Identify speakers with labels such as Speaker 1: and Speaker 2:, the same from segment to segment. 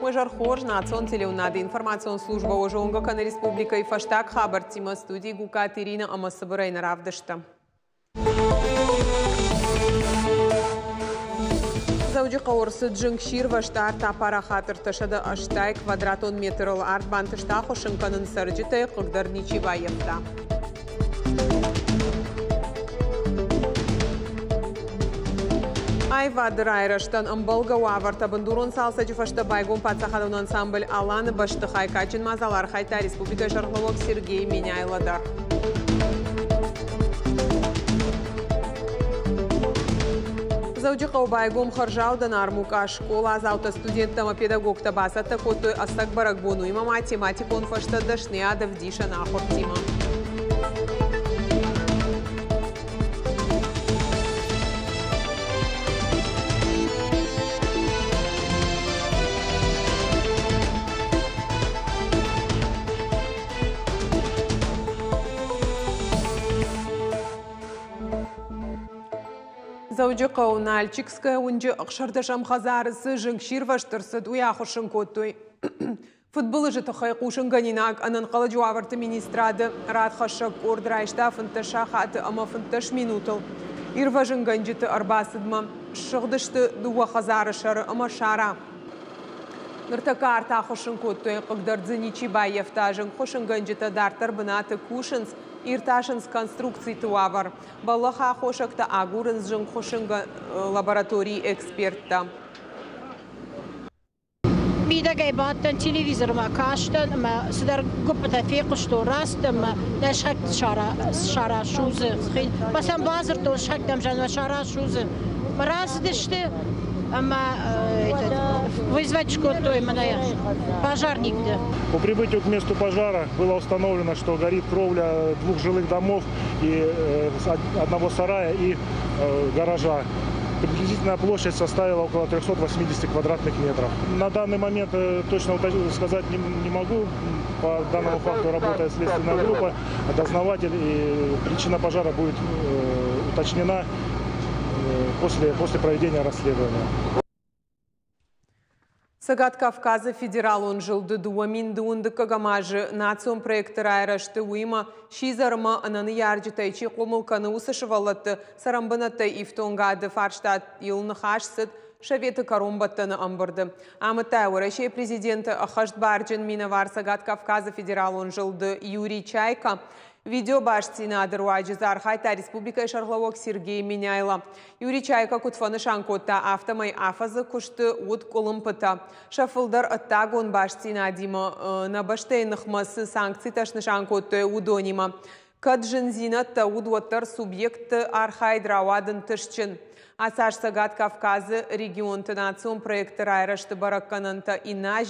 Speaker 1: Ожар хор национ телеунады информацион служба ожонга кана республика и фаштаг хабар тима студии гука Ирина Амасабарайна равдышта. Зауджи қауырсы джыңшир ваштар тапара хатыр ташада аштай квадратон метрл арт бантышта хошынканын сарджитай қығдар Ничибаевда. Айвадыр айраштан ымбылға уаварта бандурон салса жифашта байгон пацахадон ансамбль аланы баштыхай качин мазалар хайта республика жарғылок Сергей Меняйладар. Зауджиқа байгон харжаудан армука школа азаута студентама педагогта басата котой астак баракбону има математикон фашта дашне адав диша нахортима. Зауджиқа Нальчикская унжы ақшардашам хазарысы жыңшир ваштырсыд уяхушын котой. Футболы жыты хайқушын ганинак анан қалы жуаварты министрады рад хашак ордрайшта фынташа хаты ама фынташ минутыл. Ирважын ганжыты арбасыдма шығдышты дуа хазары шары ама шара. Ныртака арта хушын котой қығдардзы Ничибаевта жын хушын ганжыты дартар бынаты кушынс ирташынс конструкции туавар. Балаха хошакта агурынс жын хушынга лаборатории эксперта.
Speaker 2: Бида гайбаттан телевизорма каштан, сидар гуппата фейқышто растам, да шак шара шузы. Басан базарто шак дамжан шара шузы. Раздышты, вызвать шкоту пожарник.
Speaker 3: По прибытию к месту пожара было установлено, что горит кровля двух жилых домов и одного сарая и гаража. Приблизительная площадь составила около 380 квадратных метров. На данный момент точно сказать не могу. По данному факту работает следственная группа, дознаватель, и причина пожара будет уточнена после проведения расследования.
Speaker 1: Сагат Кавказа федерал он жылды дуамин дуынды кагамажы национ проекты райрашты уйма шизарма ананы ярджитайчи қомылканы усышывалатты сарамбынатты ифтонгады фарштат елны хашсыд шаветы коромбаттаны амбырды. Амытай Россия президенты Ахашт Барджин миновар Сагат Кавказа федерал он жылды Юрий Чайка. Видео башцина адыруаджи зархайта республика Шарловок Сергей Меняйла. Юрий Чайка кутфаны шанкота автомай афазы кушты уд колымпыта. Шафылдар оттагон башцина дима на баштейных масы санкций ташны шанкота удонима. Каджинзинатта удваттар субъект архайдравадын тышчын. Асаш Сагат Кавказы регион национ проекты райрашты бараккананта инаж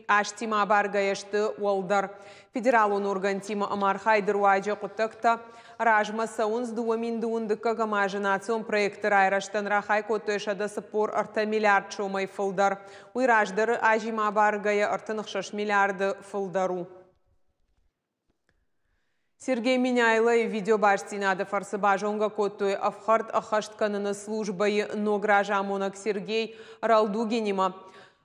Speaker 1: аштима баргаяшты уалдар. Федерал он органтима Амархайдыр уайджа кутакта ражма саунс дуамин дуунды кагамажы национ проекты райраштан рахай котойшада сапор арта миллиард шомай фылдар. Уйраждары ажима баргая артынық 6 миллиарды фылдару. Сергей Меняйла и видеобаштинада фарсыбажонга котой авхард ахаштканына службай ногражамонак Сергей Ралдугенима.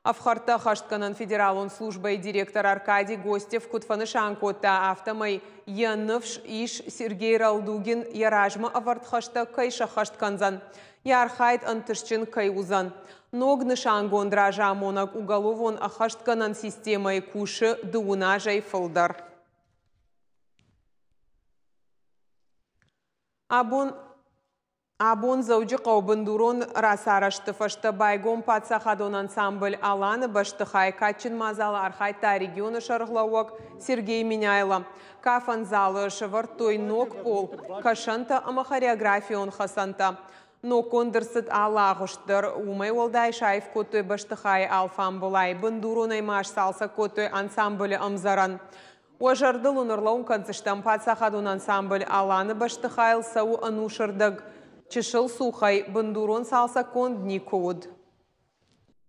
Speaker 1: Авхарта хаштканан федералон службай директор Аркадий Гостев кутфаны шанкота автомай янывш иш Сергей Ралдугин яражма авардхашта кайша хаштканзан. Ярхайт антышчын кайузан. Ногны шангон дражамонак уголовон ахаштканан системай куши дуунажай фылдар. Абон зауджи қаубындурон расарашты фашты байгон пацахадон ансамбль аланы баштыхай качин мазалы архайта регионы шарғлауак Сергей Меняйла. Кафан залы шывартой ног пол, кашанта ама хореографион хасанта. Нокон дырсыт алағыштыр, умай олдай шайф котой баштыхай алфан болай, бындуронай маш салса котой ансамблі амзаран. Ожардыл ұнырлауын концештан пацахадон ансамбль аланы баштыхайл сау анушырдаг. Чешыл сухай бандурон салса кондни код.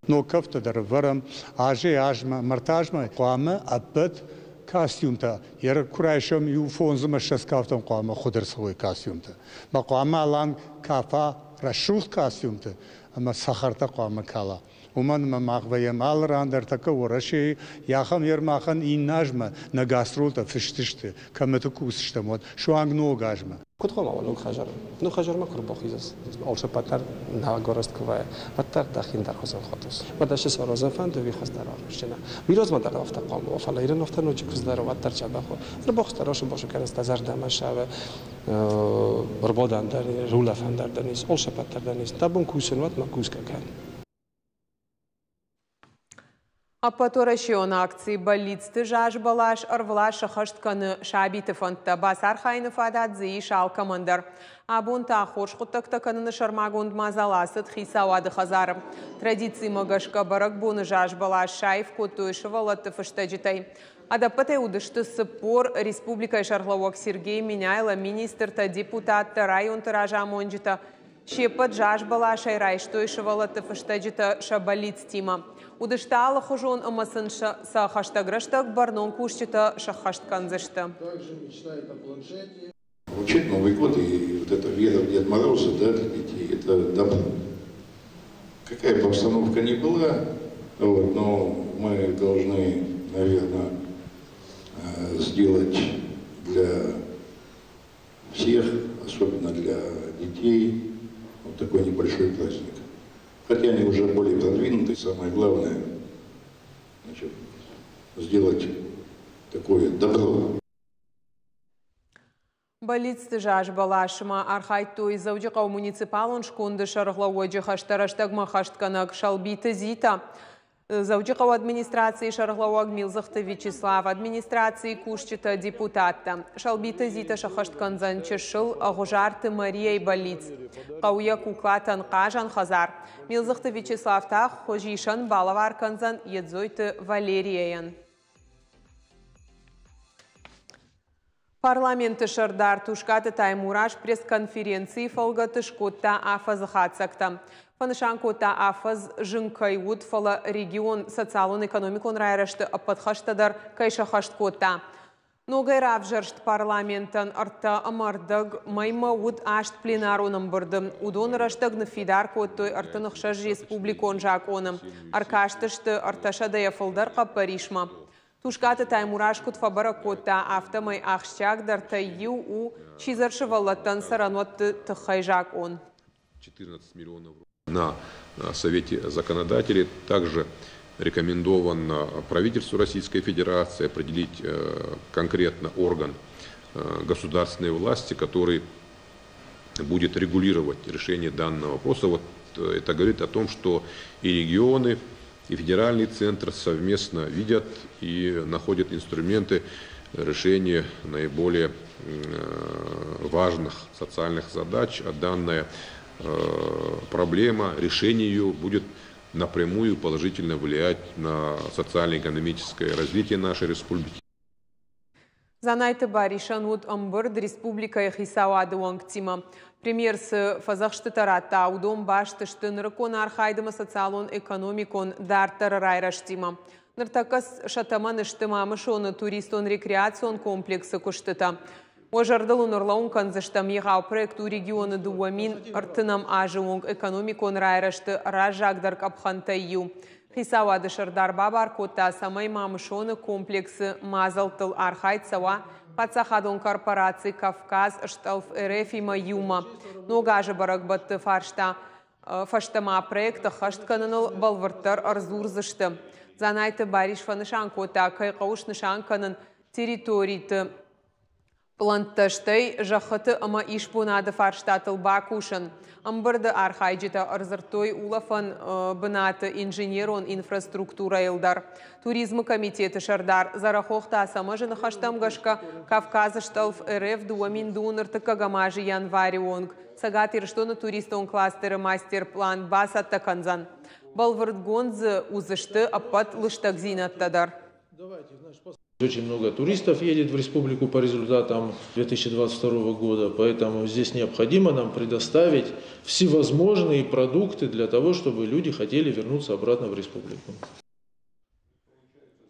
Speaker 4: Но кафтадар варам ажма мартажма қуамы аппет костюмта. Ер курайшам ю фонзыма шаскафтан қуамы худырсывой костюмта. Ба қуамы алан кафа рашух костюмты, ама сахарта қамакала. Уман мағваем алрандер така ураши яхам ермахан иннажма на гастролта фиштишты, камету кусишты мод, шуангну гажма.
Speaker 5: Кутхома ну хажар. Ну хажар ма курбохизас. Олша патар на горосткова. Патар дахин дар хозан хотос. Бадаш сароза фандови хостар аршина. Вироз ма дар афта қом. Офала иран афта ночи куздар ва тар чабахо. Рбохтарош бошо карас тазар дамашава. Рбодан дар рула фандар данис. Олша патар данис. Табун кусен ват ма куска кан.
Speaker 1: Апаторашион акции болицты жаж балаш арвла шахаштканы шабиты фонтта басар хайны фададзи шал командар. Абун тахош хуттактаканы шармагунд мазаласыт хисавады хазарым. Традиции магашка барак буны жаж балаш шайф котуешевалатты фыштаджитай. Адапатай удышты сыпор республика Шарлауак Сергей Минайла министр-та депутат-та район тыража монджита. Шепат жаж балаш айрай штойшевалатты фыштаджита шабалиц тима. Удыштала хожон амасын са хаштаграштаг барнон кушчита шахаштканзышта.
Speaker 6: Учить Новый год и вот это вера в Дед Мороза, да, для детей, это добро. Какая бы обстановка ни была, вот, но мы должны, наверное, сделать для всех, особенно для детей, вот такой небольшой праздник. Хотя они уже более продвинуты, самое главное, значит, сделать такое добро.
Speaker 1: Болицты жаж балашыма архайту изаудиқау муниципалон шкунды шарғлауыджы хаштараштагма хаштканак шалбиты зита. Заудиқау администрации шарғлауаг Милзахты Вячеслав, администрации кушчита депутатта. Шалбиты зита шахаштканзан чешыл агужарты Мария и Болиц. Қауя куклатан қажан хазар. Милзахты Вячеслав тақ хожишан балавар канзан едзойты Валерияян. Парламенты шардар тушкаты таймураш пресс-конференции фалгаты шкотта афазахатсакта. Фанышанкота афаз жынкайуд фала регион социалон экономикон райрашты ападхаштадар кайшахашткота. Ногай равжаршт парламентан арта амардаг маймауд ашт пленароном бырды. Удон раштаг нафидар коттой артанықшаш республикон жаконым. Аркаштышты арташадая фалдар қапаришма. Тушкаты таймурашкут фабара кота автомай ахщак дартайю у чизаршывалаттан саранотты тыхайжак он.
Speaker 7: 14 миллионов на Совете законодателей. Также рекомендовано правительству Российской Федерации определить конкретно орган государственной власти, который будет регулировать решение данного вопроса. Вот это говорит о том, что и регионы, и федеральный центр совместно видят и находят инструменты решения наиболее важных социальных задач, а данная проблема, решение ее будет напрямую положительно влиять на социально-экономическое развитие нашей республики.
Speaker 1: Занайты баришан вот амбырд республика Хисауады уангтима. Премьер с фазахштатарата удом баштышты ныркон архайдыма социалон экономикон дартар райраштима. Ныртакас шатаман иштымамы шоны туристон рекреацион комплексы куштыта. Ожардылу нурлаун канзыштам егау проекту регионы дуамин артынам ажуонг экономикон райрашты ражагдар капхантайю. Хисауады шардар бабар кота самай мамышоны комплексы мазалтыл архайт сава пацахадон корпорации Кавказ шталф РФ има юма. Ногажы барак батты фаштама проекта хаштканыныл балвырттар арзурзышты. Занайты бариш фанышан кота кайқауш нышанканын территорийты планташтай жахыты ама ишпунады фарштатыл бакушын. Амбырды архайджита арзыртой улафан бынаты инженерон инфраструктура елдар. Туризмы комитеты шардар зарахохта асамажын хаштамгашка Кавказышталф РФ дуамин дунырты кагамажи январи онг. Сагатир штоны туристон кластеры мастер-план басатта канзан. Балвырд гонзы узышты апат лыштак зинаттадар.
Speaker 8: Очень много туристов едет в республику по результатам 2022 года, поэтому здесь необходимо нам предоставить всевозможные продукты для того, чтобы люди хотели вернуться обратно в республику.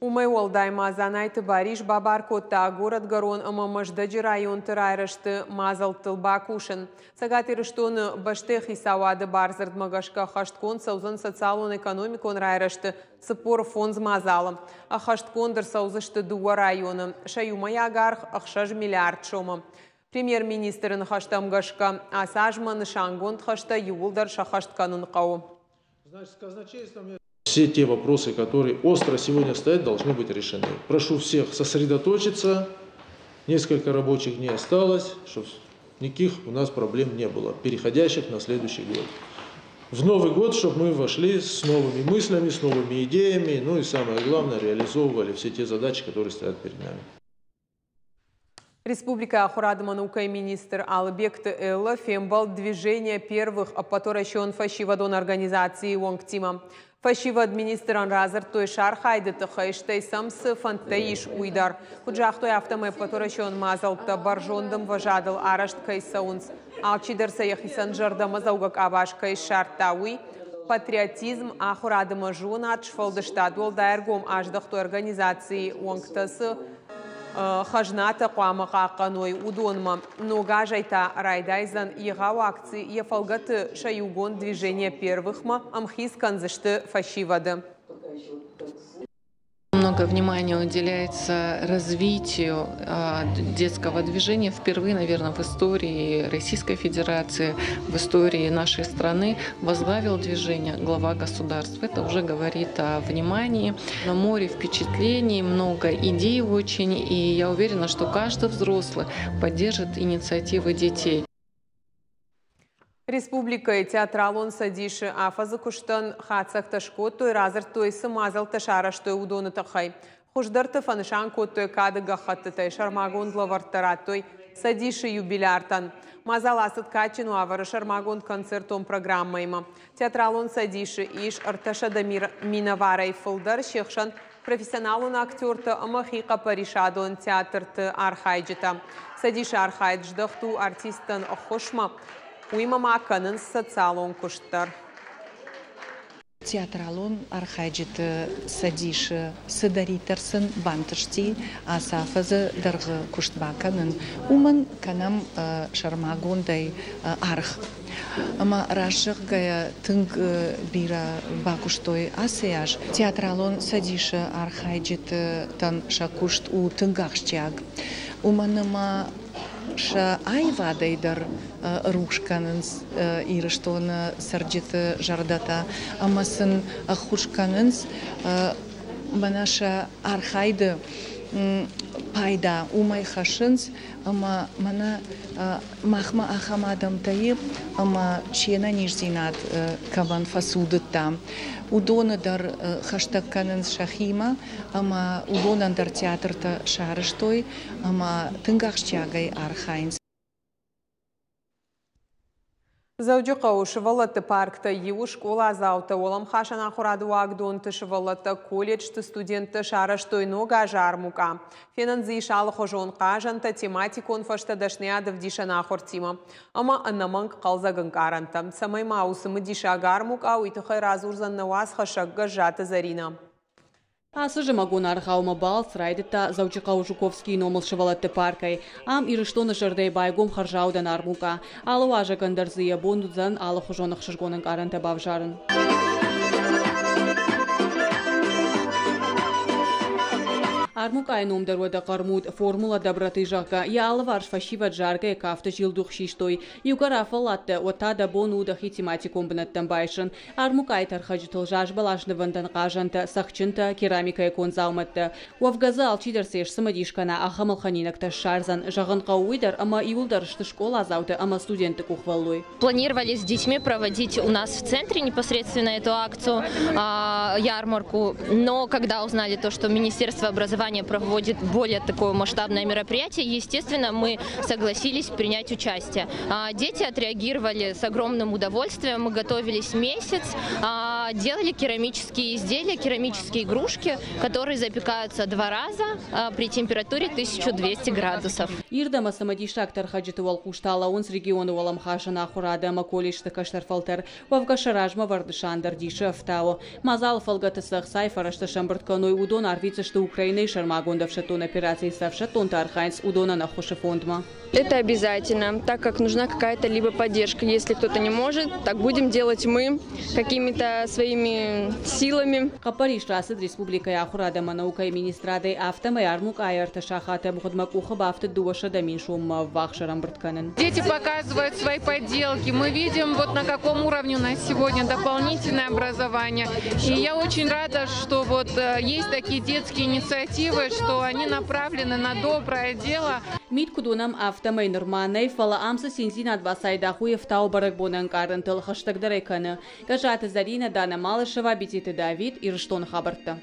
Speaker 1: Умай олдайма занайты бариш бабаркотта город горон амамаждаджи район тырайрышты мазал тылба кушын. Сагатырыштоны баштех исавады барзырд магашка хашткон саузын социалон экономикон райрышты сыпор фонз мазалым. А хашткондыр саузышты дуа районы. Шаюмай агарх ахшаж миллиард шомы. Премьер-министрын хаштамгашка асажман шангонд хашта юлдар шахаштканын қау.
Speaker 8: Значит, казначейством... Все те вопросы, которые остро сегодня стоят, должны быть решены. Прошу всех сосредоточиться. Несколько рабочих дней осталось, чтобы никаких у нас проблем не было, переходящих на следующий год. В Новый год, чтобы мы вошли с новыми мыслями, с новыми идеями, ну и самое главное, реализовывали все те задачи, которые стоят перед нами.
Speaker 1: Республика Ахурадыма наука и министр Албекты Элла фембал движение первых опаторащен фашивадон организации Уангтима. Фашивад министран разер той шархайды тахайштай самсы фантаиш уйдар. Худжахтой автомай опаторащен мазалта баржондым важадыл арашт кайсаунс. Алчидер саяхисан жардама заугак абаш кайш шартауи. Патриотизм Ахурадыма жуна атшфалдыштадуал дайргом аждахтой организации Уангтасы хажната қуамыға қаной удонма. Нога жайта райдайзан иғау акции ефалгаты шаюгон движение первых ма амхиз канзышты фашивады.
Speaker 9: Много внимания уделяется развитию детского движения. Впервые, наверное, в истории Российской Федерации, в истории нашей страны возглавил движение глава государства. Это уже говорит о внимании. На море впечатлений, много идей очень. И я уверена, что каждый взрослый поддержит инициативы детей.
Speaker 1: Республика театралон садиши афазы куштан хатсак ташкот той разыр той сымазал ташараш той удоны тахай. Хуждарты фанышан кот той кады гахатты тай шармагон лавартарат той садиши юбиляртан. Мазал асыт качин уавары шармагон концертом программайма. Театралон садиши иш арташада минаварай фылдар шехшан профессионалун актерты амахиqa паришадон театрты архайджита. Садиши архайдж дахту артистан охошма. Уймама канын социалон куштар.
Speaker 10: Театралон архайджит садиши садаритарсын бантышти асафазы даргы куштбаканын. Уман канам шармагондай арх. Ама рашық гая тынг бира бакуштой асаяж. Театралон садиши архайджит тан шакушт у тынгахштяг. Уманыма ша айвадайдар рушканынс ирыштоны сарджиты жардата. Амасын хушканынс манаша архайды пайда умай хашынс, ама мана махма ахамадам таиб, ама чена нижзинат каван фасудыта. Удонадар хаштакканынс шахима, ама удонандар театрта шарыштой, ама тынгахшчагай архайнс.
Speaker 1: Заудюқа ушывалаты паркта еу школа азаута олам хашан ахурады вагдонты шывалаты колледжты студенты шараштой нога жармука. Фенанзи шалы хожон кажанта тематикон фаштадашнеядов дишан ахортима. Ама аннаманг қалзагын каранта. Самай маусымы диша гармука уйтыхай разурзан наваз хашагга жаты зарина.
Speaker 11: Асыжы магон архаума бал срайдыта Заучықау Жуковский номыл шывалатты паркай. Ам ирыштоны жырдай байгом харжаудан армука. Алы важа кандарзыя бондудзан алы хожонық шыргонын каранта бавжарын. Армука айном дарвада кармуд формула доброты жака. Я алварш фашива джарга кафта жилдух шиштой. Югара фалатта отада бонуда хитиматиком бнаттан байшын. Армука айтархажитыл жаж балашны вандан кажанта сахчынта керамика конзалматта. Уавгаза алчидерсеш самадишкана ахамалханинакта шарзан жагын кауидар, ама иулдарышты школа азаута, ама студенты кухваллой.
Speaker 12: Планировали с детьми проводить у нас в центре непосредственно эту акцию, ярмарку, но когда узнали то, что Министерство образования проводит более такое масштабное мероприятие, естественно, мы согласились принять участие. Дети отреагировали с огромным удовольствием, мы готовились месяц, делали керамические изделия, керамические игрушки, которые запекаются 2 раза при температуре 1200 градусов.
Speaker 11: Ирдама самодиштак тархаджитывал куштала он с региона Уаламхашана Хурадама колледжта каштарфалтер вавгашаражма вардышандар диша втао. Мазал фалгатасах сайфарашта шамбртканой удон арвица что Украиной шармагондав шатон операции совшатон тархайнс удона на хошефондма.
Speaker 13: Это обязательно, так как нужна какая-то либо поддержка. Если кто-то не может, так будем делать мы какими-то своими силами.
Speaker 11: Капариш Расид Республика Яхурадама наука и министрады автома ярмук айарта шахата бухадмакуха бафты дуаша даминшум вахшарам бртканен.
Speaker 14: Дети показывают свои поделки. Мы видим, вот на каком уровне у нас сегодня дополнительное образование. И я очень рада, что вот есть такие детские инициативы, что они направлены на доброе дело.
Speaker 11: Миткудунам автомай норманной фала амса синзина два сайдахуев тау баракбонан карантел хаштагдарекана. Кажата Зарина Дана Малышева бититы Давид и Рыштон Хабарта.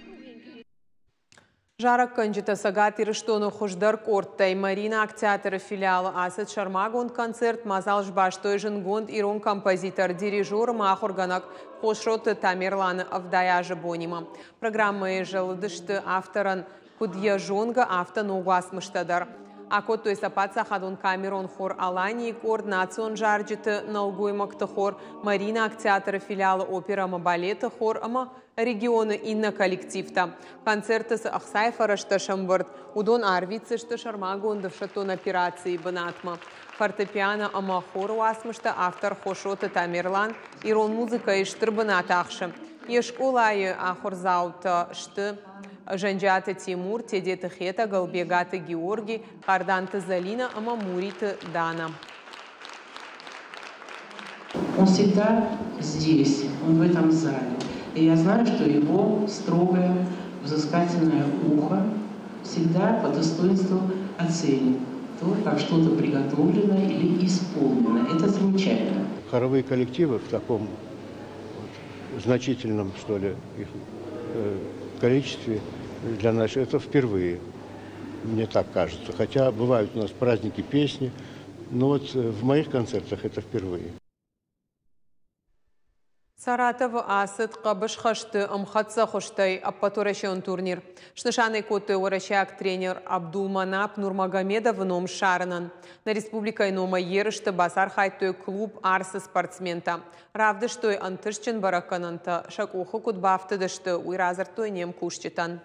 Speaker 1: Жарак канжита сагат и Рыштону хуждар кортай Марина актеатра филиала Асад Шармагонд концерт мазал жбаштой жингонд ирон композитор дирижер махорганак хошроты Тамерлана Авдаяжа Бонима. Программа ежелдышты авторан Кудья Жонга автонугас мыштадар. Акот той сапаца хадун камерон хор Алани координацион жарджиты налгуймакты хор Марина актеатра филиала опера балета хор ама регионы инна коллективта. Концерты с Ахсайфарашта Шамбард, удон арвицышты Шармагондов шатон операции банатма. Фортепиано ама хор уасмышта автор хошоты Тамерлан, ирон музыка и штырбанатахши. Ешколайы ахорзаута шты Жанджата Тимур, Тедета Хета, Галбегата Георгий, Карданта Залина, Амамурита Дана.
Speaker 15: Он всегда здесь, он в этом зале. И я знаю, что его строгое, взыскательное ухо всегда по достоинству оценит то, как что-то приготовлено или исполнено. Это замечательно.
Speaker 16: Хоровые коллективы в таком значительном, что ли, их количестве для нас это впервые, мне так кажется. Хотя бывают у нас праздники песни, но вот в моих концертах это впервые.
Speaker 1: Саратов Асад Кабыш Хашты Амхатса Хоштай Аппатурашон турнир. Шнышаный коты уращак тренер Абдулманап Нурмагомедов ном Шарнан. На республикой нома Ерышты Басар Хайтой клуб Арса спортсмента. Равды штой антышчен баракананта шакуху кутбафты дышты уйразартой нем кушчитан.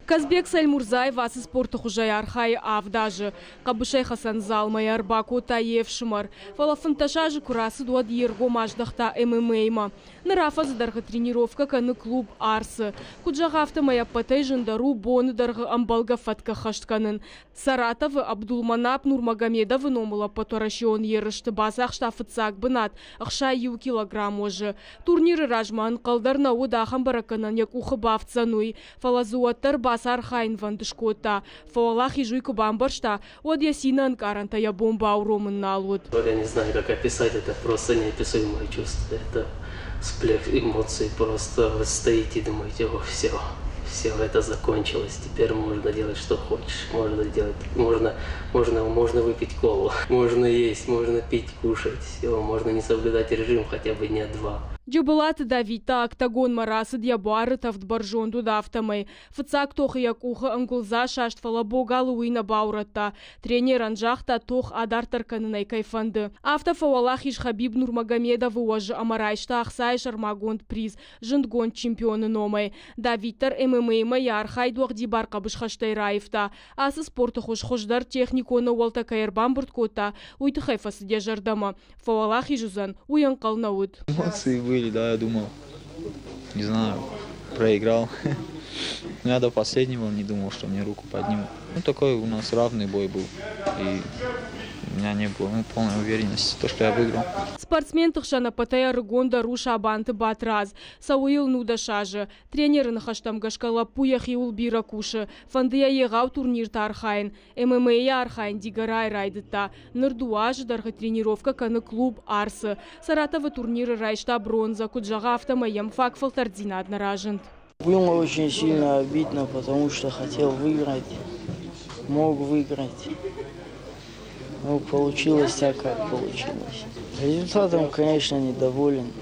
Speaker 17: Казбек Сальмурзай васы спорта хужай архай авдажы. Кабышай Хасан Залмай Арбаку Таев Шмар. Фалафанташажи курасы дуад ерго маждахта ММА. Нарафа задарга тренировка каны клуб Арсы. Куджагавта моя патай жандару боны дарга амбалга фатка хаштканын. Саратов Абдулманап Нурмагомедов номула патурашон ерышты басах штафыцак бынат. Ахша ю килограмм ожы. Турниры ражман калдарна удахам бараканан як ухабавцануй. Фалазуаттар Басар Хайн Вандышкота, Фауалах и Жуйку Бамбаршта, от Ясина Анкаранта я бомба уромен налуд.
Speaker 18: Я не знаю, как описать, это просто неописуемое чувство. Это всплеск эмоций, просто вы стоите и думаете, о, все, это закончилось, теперь можно делать, что хочешь, можно выпить колу, можно есть, можно пить, кушать, все, можно не соблюдать режим хотя бы дня 2.
Speaker 17: Джабалат Давита октагон марасы дьябары тавдбаржон дудавтамай. Фацак тох якуха ангулза шаштфала богалуина баурата. Тренер анжахта тох адартарканынай кайфанды. Автофауалах иш Хабиб Нурмагомедов уажы амарайшта ахсай шармагонд приз. Жындгон чемпионы номай. Давитар ММА ярхай дуахдибар кабыш хаштай раевта. Асы спорты хошдар техниконы уалта кайрбан бурткота. Уйты хайфасы дежардама. Фауалах ижузан уянкал науд.
Speaker 19: Да, я думал, не знаю, проиграл. Но я до последнего не думал, что мне руку поднимут. Ну, такой у нас равный бой был. И у меня не было полной уверенности, что я выиграл.
Speaker 17: Спортсмен Тахшана Патая Рыгонда Руша Абанты Батраз. Сауил Нуда Шажа. Тренеры Нахаштам Гашкала Пуяхи Улбира Куши. Фандия Егау турнир Тархайн. ММА Архайн Дигарай Райдыта. Нырдуаж Дарха тренировка Каны клуб Арсы. Саратова турниры Райшта Бронза. Куджага Автомаем Факфал Тардина одноражент.
Speaker 20: Было очень сильно обидно, потому что хотел выиграть. Мог выиграть. Ну, получилось так, как получилось. Результатом, конечно, недоволен.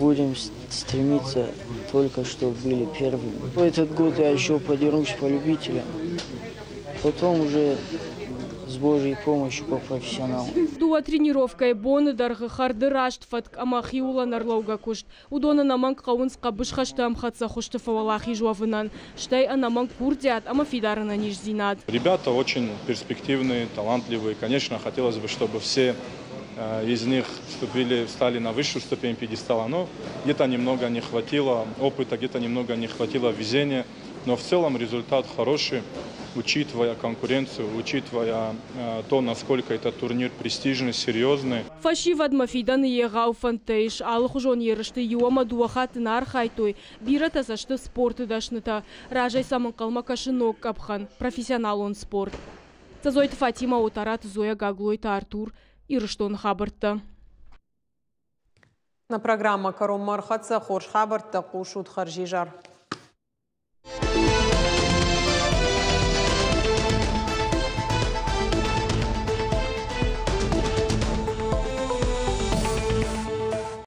Speaker 20: будем стремиться только, чтобы были первыми. Этот год я еще подерусь по любителям, потом уже с Божьей помощью по профессионалам.
Speaker 17: Дуа тренировкой боны даргы харды раштфатк амахиула нарлауга кушт. Удона наман каунс кабыш хаштам хатса хуштыфа валахи жуавынан. Штай анаман курдят, амафидарана нижзинат.
Speaker 21: Ребята очень перспективные, талантливые. Конечно, хотелось бы, чтобы все из них стали на высшую ступень пьедестала, но где-то немного не хватило опыта, где-то немного не хватило везения. Но в целом результат хороший, учитывая конкуренцию, учитывая то, насколько этот турнир престижный, серьезный.
Speaker 17: Фашивад мафидан егау фантейш, алхужон ерышты юама дуахат нархайтой, бирата зашты спорты дашныта, ражай самын калма кашынок капхан, профессионал он спорт. Тазойты Фатима Отарат, Зоя Гаглойта, Артур, Ирыштон Хабарта.
Speaker 1: На программа Каром Мархатса Хорш Хабарта Кушут Харжижар.